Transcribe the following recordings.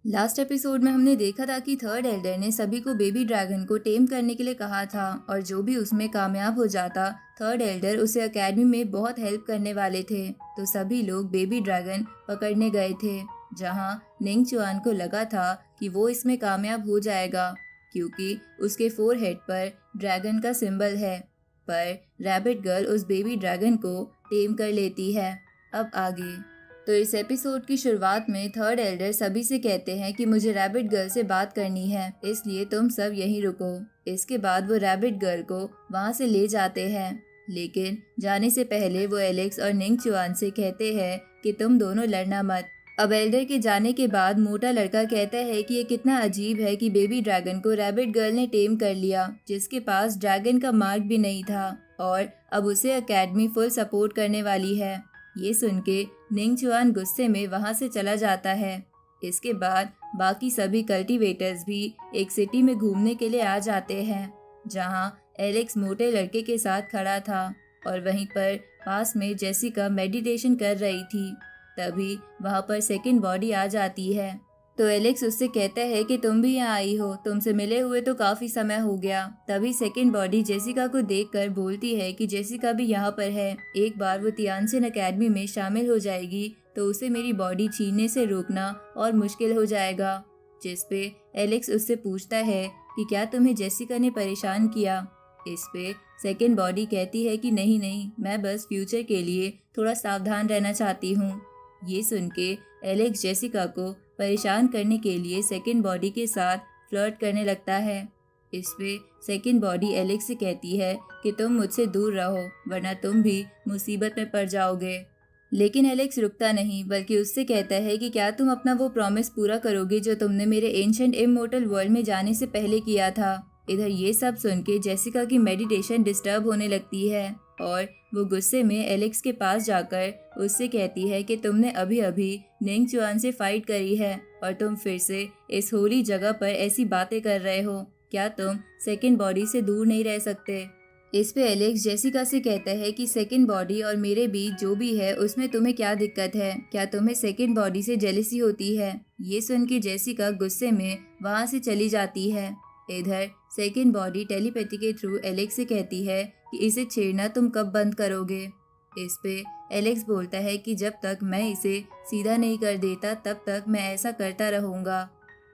Last episode में हमने देखा था कि थर्ड एल्डर ने सभी को बेबी ड्रैगन को टेम करने के लिए कहा था और जो भी उसमें कामयाब हो जाता थर्ड एल्डर उसे एकेडमी में बहुत हेल्प करने वाले थे। तो सभी लोग बेबी ड्रैगन पकड़ने गए थे, जहां निंग चुआन को लगा था कि वो इसमें कामयाब हो जाएगा क्योंकि उसके फोरहेड पर ड्रैगन का सिंबल है। पर रैबिट गर्ल उस बेबी ड्रैगन को टेम कर लेती है। अब आगे तो इस एपिसोड की शुरुआत में थर्ड एल्डर सभी से कहते हैं कि मुझे रैबिट गर्ल से बात करनी है, इसलिए तुम सब यहीं रुको। इसके बाद वो रैबिट गर्ल को वहां से ले जाते हैं, लेकिन जाने से पहले वो एलेक्स और निंग चुआन से कहते हैं कि तुम दोनों लड़ना मत। अब एल्डर के जाने के बाद मोटा लड़का कहता है कि ये कितना अजीब है कि बेबी ड्रैगन को रैबिट गर्ल ने टेम कर लिया, जिसके पास ड्रैगन का मार्क भी नहीं था, और अब उसे एकेडमी फुल सपोर्ट करने वाली है। ये सुन के निंग चुआन गुस्से में वहां से चला जाता है। इसके बाद बाकी सभी कल्टीवेटर्स भी एक सिटी में घूमने के लिए आ जाते हैं, जहां एलेक्स मोटे लड़के के साथ खड़ा था और वहीं पर पास में जेसिका मेडिटेशन कर रही थी। तभी वहां पर सेकंड बॉडी आ जाती है। तो एलेक्स उससे कहता है कि तुम भी यहाँ आई हो, तुमसे मिले हुए तो काफी समय हो गया। तभी सेकंड बॉडी जेसिका को देखकर बोलती है कि जेसिका भी यहाँ पर है, एक बार वो तियानसेन एकेडमी में शामिल हो जाएगी तो उसे मेरी बॉडी छीनने से रोकना और मुश्किल हो जाएगा। जिसपे एलेक्स उससे पूछता है कि क्या तुम्हें जेसिका ने परेशान किया। इस पे सेकंड बॉडी कहती है कि नहीं नहीं, मैं बस फ्यूचर के लिए थोड़ा सावधान रहना चाहती हूँ। ये सुन के एलेक्स जेसिका को परेशान करने के लिए सेकंड बॉडी के साथ फ्लर्ट करने लगता है। इस पे सेकंड बॉडी एलेक्स से कहती है कि तुम मुझसे दूर रहो, वरना तुम भी मुसीबत में पड़ जाओगे। लेकिन एलेक्स रुकता नहीं, बल्कि उससे कहता है कि क्या तुम अपना वो प्रॉमिस पूरा करोगे जो तुमने मेरे एंशिएंट इममॉर्टल वर्ल्ड में जाने से पहले किया था। इधर ये सब सुन के जेसिका की मेडिटेशन डिस्टर्ब होने लगती है और वो गुस्से में एलेक्स के पास जाकर उससे कहती है कि तुमने अभी अभी निंग चुआन से फाइट करी है और तुम फिर से इस होली जगह पर ऐसी बातें कर रहे हो। क्या तुम सेकंड बॉडी से दूर नहीं रह सकते। इस पे एलेक्स जेसिका से कहता है कि सेकंड बॉडी और मेरे बीच जो भी है उसमें तुम्हें क्या दिक्कत है, क्या तुम्हें सेकंड बॉडी से जेलसी होती है। ये सुन के जेसिका गुस्से में वहां से चली जाती है। इधर सेकंड बॉडी टेलीपैथी के थ्रू एलेक्स से कहती है कि इसे छेड़ना तुम कब बंद करोगे। इस पे एलेक्स बोलता है कि जब तक मैं इसे सीधा नहीं कर देता तब तक मैं ऐसा करता रहूंगा।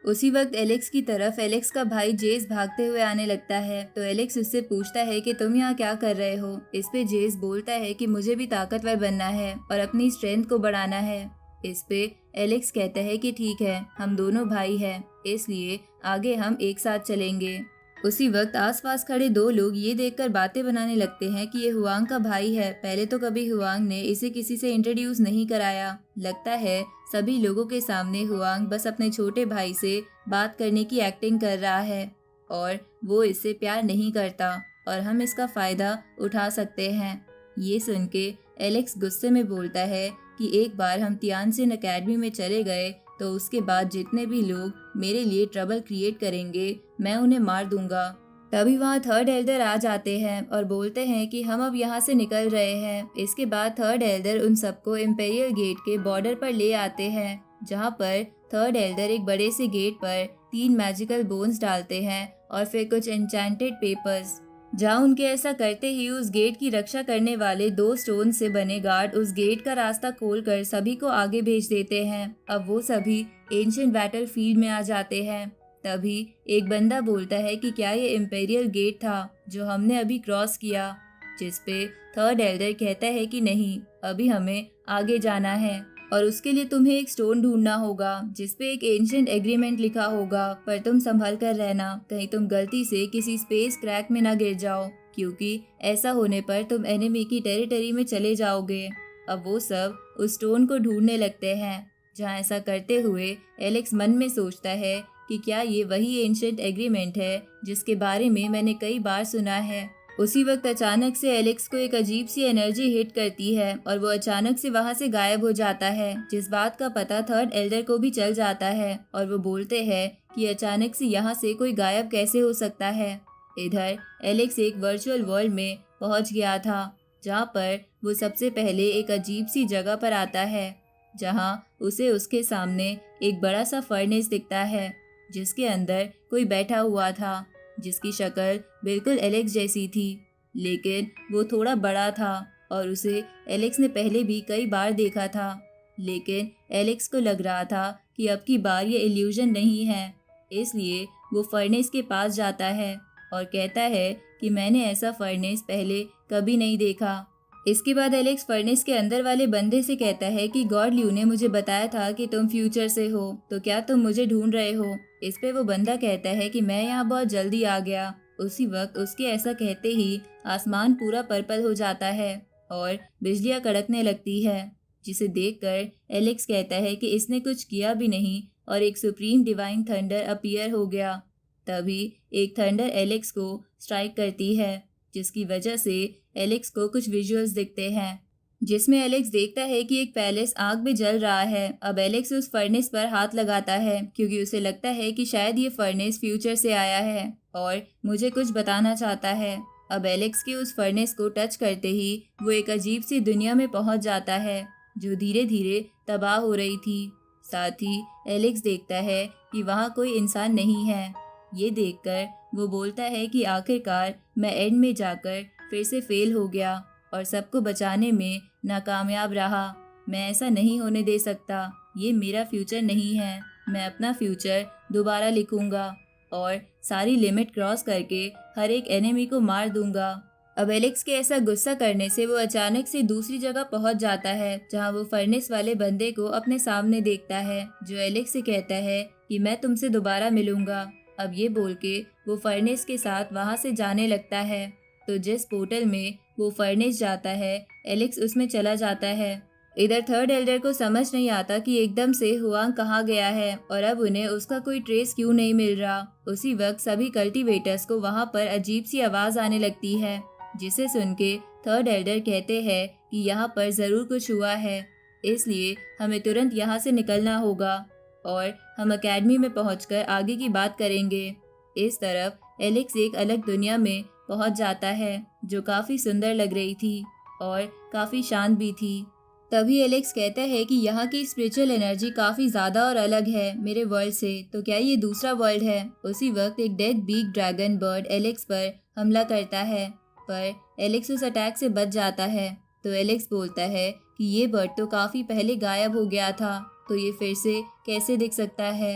उसी वक्त एलेक्स की तरफ एलेक्स का भाई जेस भागते हुए आने लगता है। तो एलेक्स उससे पूछता है कि तुम यहाँ क्या कर रहे हो। इस पे जेस बोलता है कि मुझे भी ताकतवर बनना है और अपनी स्ट्रेंथ को बढ़ाना है। इस पे एलेक्स कहता है कि ठीक है, हम दोनों भाई हैं, इसलिए आगे हम एक साथ चलेंगे। उसी वक्त आसपास खड़े दो लोग ये देखकर बातें बनाने लगते हैं कि ये हुआंग का भाई है। पहले तो कभी हुआंग ने इसे किसी से इंट्रोड्यूस नहीं कराया। लगता है सभी लोगों के सामने हुआंग बस अपने छोटे भाई से बात करने की एक्टिंग कर रहा है और वो इससे प्यार नहीं करता और हम इसका फायदा उठा सकते हैं। ये सुन के एलेक्स गुस्से में बोलता है कि एक बार हम तियानसेन एकेडमी में चले गए तो उसके बाद जितने भी लोग मेरे लिए ट्रबल क्रिएट करेंगे मैं उन्हें मार दूंगा। तभी वहाँ थर्ड एल्डर आ जाते हैं और बोलते हैं कि हम अब यहाँ से निकल रहे हैं। इसके बाद थर्ड एल्डर उन सबको इम्पेरियल गेट के बॉर्डर पर ले आते हैं, जहाँ पर थर्ड एल्डर एक बड़े से गेट पर 3 मैजिकल बोन्स डालते हैं और फिर कुछ एन्चेंटेड पेपर्स, जहाँ उनके ऐसा करते ही उस गेट की रक्षा करने वाले 2 स्टोन से बने गार्ड उस गेट का रास्ता खोलकर सभी को आगे भेज देते हैं। अब वो सभी एंशिएंट बैटल फील्ड में आ जाते हैं। तभी एक बंदा बोलता है कि क्या ये इम्पेरियल गेट था जो हमने अभी क्रॉस किया। जिसपे थर्ड एल्डर कहता है कि नहीं, अभी हमें आगे जाना है और उसके लिए तुम्हें एक स्टोन ढूंढना होगा जिसपे एक एंशिएंट एग्रीमेंट लिखा होगा, पर तुम संभल कर रहना, कहीं तुम गलती से किसी स्पेस क्रैक में ना गिर जाओ, क्योंकि ऐसा होने पर तुम एनिमी की टेरिटरी में चले जाओगे। अब वो सब उस स्टोन को ढूंढने लगते हैं, जहाँ ऐसा करते हुए एलेक्स मन में सोचता है कि क्या ये वही एंशिएंट एग्रीमेंट है जिसके बारे में मैंने कई बार सुना है। उसी वक्त अचानक से एलेक्स को एक अजीब सी एनर्जी हिट करती है और वो अचानक से वहाँ से गायब हो जाता है, जिस बात का पता थर्ड एल्डर को भी चल जाता है और वो बोलते हैं कि अचानक से यहाँ से कोई गायब कैसे हो सकता है। इधर एलेक्स एक वर्चुअल वर्ल्ड में पहुँच गया था, जहाँ पर वो सबसे पहले एक अजीब सी जगह पर आता है, जहाँ उसे उसके सामने एक बड़ा सा फर्नेस दिखता है जिसके अंदर कोई बैठा हुआ था, जिसकी शक्ल बिल्कुल एलेक्स जैसी थी, लेकिन वो थोड़ा बड़ा था और उसे एलेक्स ने पहले भी कई बार देखा था। लेकिन एलेक्स को लग रहा था कि अब की बार ये इल्यूजन नहीं है, इसलिए वो फर्नेस के पास जाता है और कहता है कि मैंने ऐसा फर्नेस पहले कभी नहीं देखा। इसके बाद एलेक्स फर्नेस के अंदर वाले बंदे से कहता है कि गॉड ल्यू ने मुझे बताया था कि तुम फ्यूचर से हो, तो क्या तुम मुझे ढूंढ रहे हो। इस पे वो बंदा कहता है कि मैं यहाँ बहुत जल्दी आ गया। उसी वक्त उसके ऐसा कहते ही आसमान पूरा पर्पल हो जाता है और बिजलियाँ कड़कने लगती है, जिसे देखकर एलेक्स कहता है कि इसने कुछ किया भी नहीं और एक सुप्रीम डिवाइन थंडर अपीयर हो गया। तभी एक थंडर एलेक्स को स्ट्राइक करती है, जिसकी वजह से एलेक्स को कुछ विजुअल्स दिखते हैं, जिसमें एलेक्स देखता है कि एक पैलेस आग में जल रहा है। अब एलेक्स उस फर्नेस पर हाथ लगाता है क्योंकि उसे लगता है कि शायद ये फर्नेस फ्यूचर से आया है और मुझे कुछ बताना चाहता है। अब एलेक्स के उस फर्नेस को टच करते ही वो एक अजीब सी दुनिया में पहुंच जाता है जो धीरे धीरे तबाह हो रही थी। साथ ही एलेक्स देखता है कि वहाँ कोई इंसान नहीं है। ये देखकर वो बोलता है कि आखिरकार मैं एंड में जाकर फिर से फेल हो गया और सबको बचाने में नाकामयाब रहा। मैं ऐसा नहीं होने दे सकता, ये मेरा फ्यूचर नहीं है। मैं अपना फ्यूचर दोबारा लिखूंगा और सारी लिमिट क्रॉस करके हर एक एनिमी को मार दूंगा। अब एलेक्स के ऐसा गुस्सा करने से वो अचानक से दूसरी जगह पहुंच जाता है जहां वो फर्नेस वाले बंदे को अपने सामने देखता है, जो एलेक्स से कहता है कि मैं तुमसे दोबारा मिलूंगा। अब ये बोल के वो फर्नेस के साथ वहां से जाने लगता है। तो जिस पोर्टल में वो फर्नेस जाता है, एलेक्स उसमें चला जाता है। इधर थर्ड एल्डर को समझ नहीं आता कि एकदम से हुआंग कहाँ गया है और अब उन्हें उसका कोई ट्रेस क्यों नहीं मिल रहा। उसी वक्त सभी कल्टीवेटर्स को वहां पर अजीब सी आवाज आने लगती है, जिसे सुन के थर्ड एल्डर कहते हैं कि यहाँ पर जरूर कुछ हुआ है, इसलिए हमें तुरंत यहाँ से निकलना होगा और हम एकेडमी में पहुंचकर आगे की बात करेंगे। इस तरफ एलेक्स एक अलग दुनिया में पहुंच जाता है जो काफी सुंदर लग रही थी और काफी शांत भी थी। तभी एलेक्स कहता है कि यहाँ की स्पिरिचुअल एनर्जी काफी ज्यादा और अलग है मेरे वर्ल्ड से, तो क्या ये दूसरा वर्ल्ड है। उसी वक्त एक dead beak dragon bird Alex पर हमला करता है, पर एलेक्स उस अटैक से बच जाता है। तो एलेक्स बोलता है कि ये बर्ड तो काफी पहले गायब हो गया था, तो ये फिर से कैसे दिख सकता है।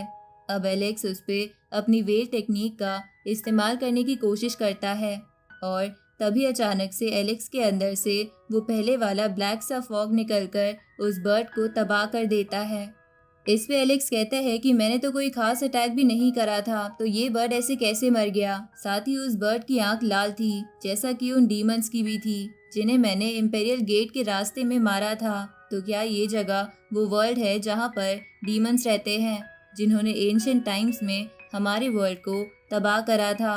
अब एलेक्स उस पे अपनी वेल टेक्निक का इस्तेमाल करने की कोशिश करता है और तभी अचानक से एलेक्स के अंदर से वो पहले वाला ब्लैक सा फॉग निकलकर उस बर्ड को तबाह कर देता है। इस पे एलेक्स कहता है कि मैंने तो कोई खास अटैक भी नहीं करा था, तो ये बर्ड ऐसे कैसे मर गया। साथ ही उस बर्ड की आंख लाल थी, जैसा कि उन डीमंस की भी थी जिन्हें मैंने इंपेरियल गेट के रास्ते में मारा था। तो क्या ये जगह वो वर्ल्ड है जहाँ पर डीमंस रहते हैं, जिन्होंने एंशिएंट टाइम्स में हमारे वर्ल्ड को तबाह करा था।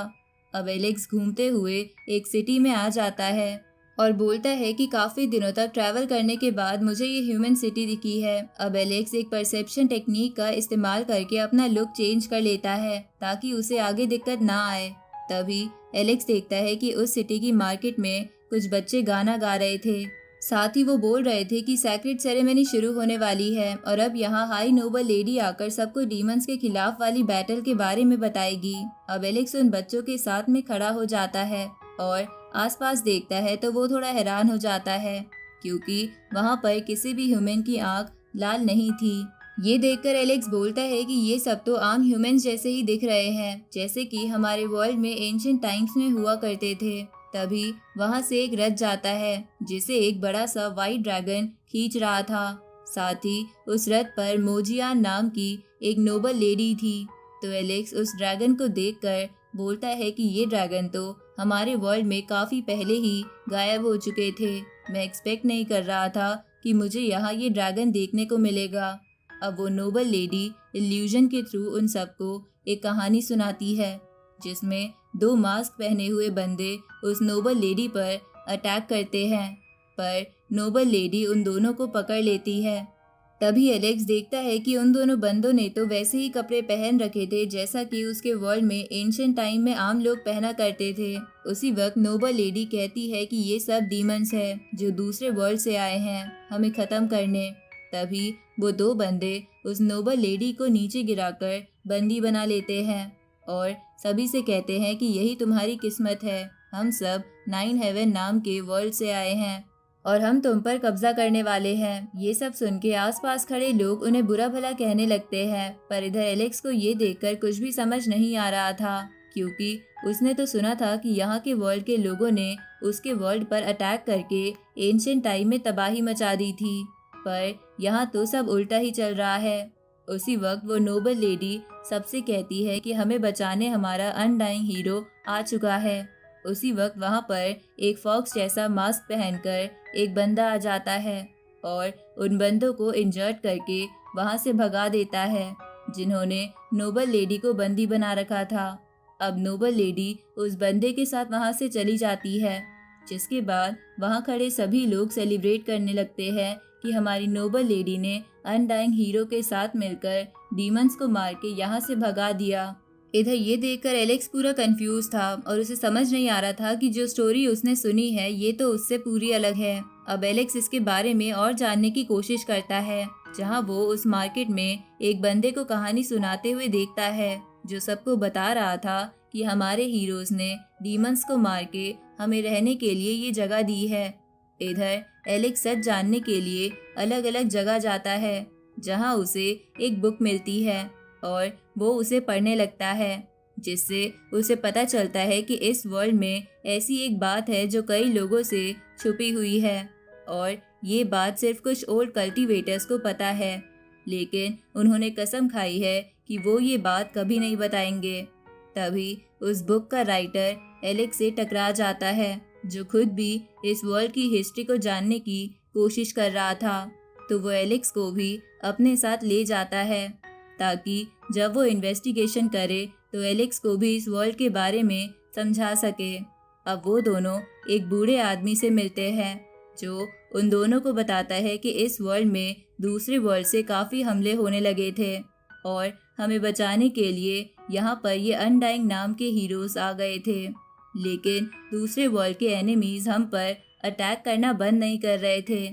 अब एलेक्स घूमते हुए एक सिटी में आ जाता है और बोलता है कि काफ़ी दिनों तक ट्रैवल करने के बाद मुझे ये ह्यूमन सिटी दिखी है। अब एलेक्स एक परसेप्शन टेक्निक का इस्तेमाल करके अपना लुक चेंज कर लेता है ताकि उसे आगे दिक्कत ना आए। तभी एलेक्स देखता है कि उस सिटी की मार्केट में कुछ बच्चे गाना गा रहे थे। साथ ही वो बोल रहे थे कि सैक्रेड सेरेमनी शुरू होने वाली है और अब यहाँ हाई नोबल लेडी आकर सबको डीमंस के खिलाफ वाली बैटल के बारे में बताएगी। अब एलेक्स उन बच्चों के साथ में खड़ा हो जाता है और आसपास देखता है तो वो थोड़ा हैरान हो जाता है क्योंकि वहाँ पर किसी भी ह्यूमन की आंख लाल नहीं थी। ये देखकर एलेक्स बोलता है कि ये सब तो आम ह्यूमंस जैसे ही दिख रहे हैं, जैसे कि हमारे वर्ल्ड में एंशिएंट टाइम्स में हुआ करते थे। तभी वहाँ से एक रथ जाता है जिसे एक बड़ा सा वाइट ड्रैगन खींच रहा था। साथ ही उस रथ पर मोजियान नाम की एक नोबल लेडी थी। तो एलेक्स उस ड्रैगन को देखकर बोलता है कि ये ड्रैगन तो हमारे वर्ल्ड में काफ़ी पहले ही गायब हो चुके थे। मैं एक्सपेक्ट नहीं कर रहा था कि मुझे यहाँ ये ड्रैगन देखने को मिलेगा। अब वो नोबल लेडी इल्यूजन के थ्रू उन सबको एक कहानी सुनाती है जिसमें दो मास्क पहने हुए बंदे उस नोबल लेडी पर अटैक करते हैं, पर नोबल लेडी उन दोनों को पकड़ लेती है। तभी एलेक्स देखता है कि उन दोनों बंदों ने तो वैसे ही कपड़े पहन रखे थे जैसा कि उसके वर्ल्ड में एंशिएंट टाइम में आम लोग पहना करते थे। उसी वक्त नोबल लेडी कहती है कि ये सब डीमंस है जो दूसरे वर्ल्ड से आए हैं हमें ख़त्म करने। तभी वो दो बंदे उस नोबल लेडी को नीचे गिराकर बंदी बना लेते हैं और सभी से कहते हैं कि यही तुम्हारी किस्मत है, हम सब 9 हेवन नाम के वर्ल्ड से आए हैं और हम तुम पर कब्जा करने वाले हैं। ये सब सुन के आसपास खड़े लोग उन्हें बुरा भला कहने लगते हैं, पर इधर एलेक्स को ये देखकर कुछ भी समझ नहीं आ रहा था, क्योंकि उसने तो सुना था कि यहाँ के वर्ल्ड के लोगों ने उसके वर्ल्ड पर अटैक करके एंशिएंट टाइम में तबाही मचा दी थी, पर यहाँ तो सब उल्टा ही चल रहा है। उसी वक्त वो नोबल लेडी सबसे कहती है कि हमें बचाने हमारा अनडाइंग हीरो आ चुका है। उसी वक्त वहाँ पर एक फॉक्स जैसा मास्क पहनकर एक बंदा आ जाता है और उन बंदों को इंजर्ड करके वहाँ से भगा देता है, जिन्होंने नोबल लेडी को बंदी बना रखा था। अब नोबल लेडी उस बंदे के साथ वहाँ से चली जाती है, जिसके बाद वहाँ खड़े सभी लोग सेलिब्रेट करने लगते हैं कि हमारी नोबल लेडी ने अनडाइंग हीरो के साथ मिलकर डीमंस को मार के यहाँ से भगा दिया। इधर ये देखकर एलेक्स पूरा कंफ्यूज था और उसे समझ नहीं आ रहा था कि जो स्टोरी उसने सुनी है ये तो उससे पूरी अलग है। अब एलेक्स इसके बारे में और जानने की कोशिश करता है, जहाँ वो उस मार्केट में एक बंदे को कहानी सुनाते हुए देखता है, जो सबको बता रहा था कि हमारे हीरोज ने डीमंस को मार के हमें रहने के लिए ये जगह दी है। इधर एलेक्स सच जानने के लिए अलग अलग जगह जाता है, जहाँ उसे एक बुक मिलती है और वो उसे पढ़ने लगता है, जिससे उसे पता चलता है कि इस वर्ल्ड में ऐसी एक बात है जो कई लोगों से छुपी हुई है और ये बात सिर्फ कुछ ओल्ड कल्टीवेटर्स को पता है, लेकिन उन्होंने कसम खाई है कि वो ये बात कभी नहीं बताएंगे। तभी उस बुक का राइटर एलेक्स से टकरा जाता है, जो खुद भी इस वर्ल्ड की हिस्ट्री को जानने की कोशिश कर रहा था, तो वो एलेक्स को भी अपने साथ ले जाता है, ताकि जब वो इन्वेस्टिगेशन करे तो एलेक्स को भी इस वर्ल्ड के बारे में समझा सके। अब वो दोनों एक बूढ़े आदमी से मिलते हैं, जो उन दोनों को बताता है कि इस वर्ल्ड में दूसरे वर्ल्ड से काफ़ी हमले होने लगे थे और हमें बचाने के लिए यहाँ पर ये अनडाइंग नाम के हीरोज आ गए थे, लेकिन दूसरे वर्ल्ड के एनिमीज हम पर अटैक करना बंद नहीं कर रहे थे,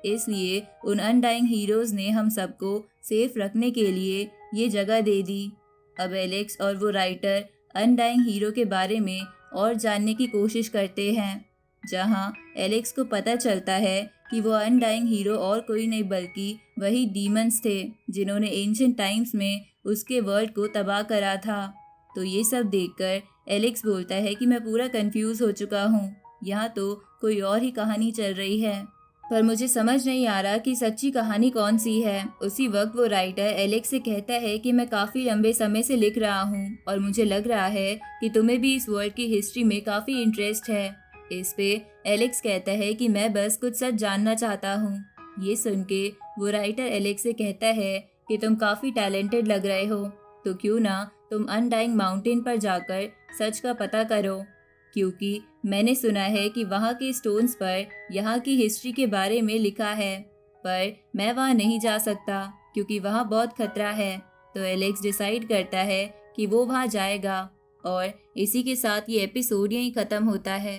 इसलिए उन अनडाइंग हीरोज ने हम सबको सेफ रखने के लिए ये जगह दे दी। अब एलेक्स और वो राइटर अनडाइंग हीरो के बारे में और जानने की कोशिश करते हैं, जहां एलेक्स को पता चलता है कि वो अनडाइंग हीरो और कोई नहीं बल्कि वही डीमंस थे, जिन्होंने एंशिएंट टाइम्स में उसके वर्ल्ड को तबाह करा था। तो ये सब देखकर एलेक्स बोलता है कि मैं पूरा कंफ्यूज हो चुका हूँ, यहाँ तो कोई और ही कहानी चल रही है, पर मुझे समझ नहीं आ रहा कि सच्ची कहानी कौन सी है। उसी वक्त वो राइटर एलेक्स से कहता है कि मैं काफ़ी लंबे समय से लिख रहा हूँ और मुझे लग रहा है कि तुम्हें भी इस वर्ल्ड की हिस्ट्री में काफ़ी इंटरेस्ट है। इस पे एलेक्स कहता है कि मैं बस कुछ सच जानना चाहता हूँ। ये सुन के वो राइटर एलेक्स से कहता है कि तुम काफ़ी टैलेंटेड लग रहे हो, तो क्यों ना तुम अनडाइंग माउंटेन पर जाकर सच का पता करो, क्योंकि मैंने सुना है कि वहाँ के स्टोन्स पर यहाँ की हिस्ट्री के बारे में लिखा है, पर मैं वहाँ नहीं जा सकता क्योंकि वहाँ बहुत खतरा है। तो एलेक्स डिसाइड करता है कि वो वहाँ जाएगा और इसी के साथ ये एपिसोड यहीं ख़त्म होता है।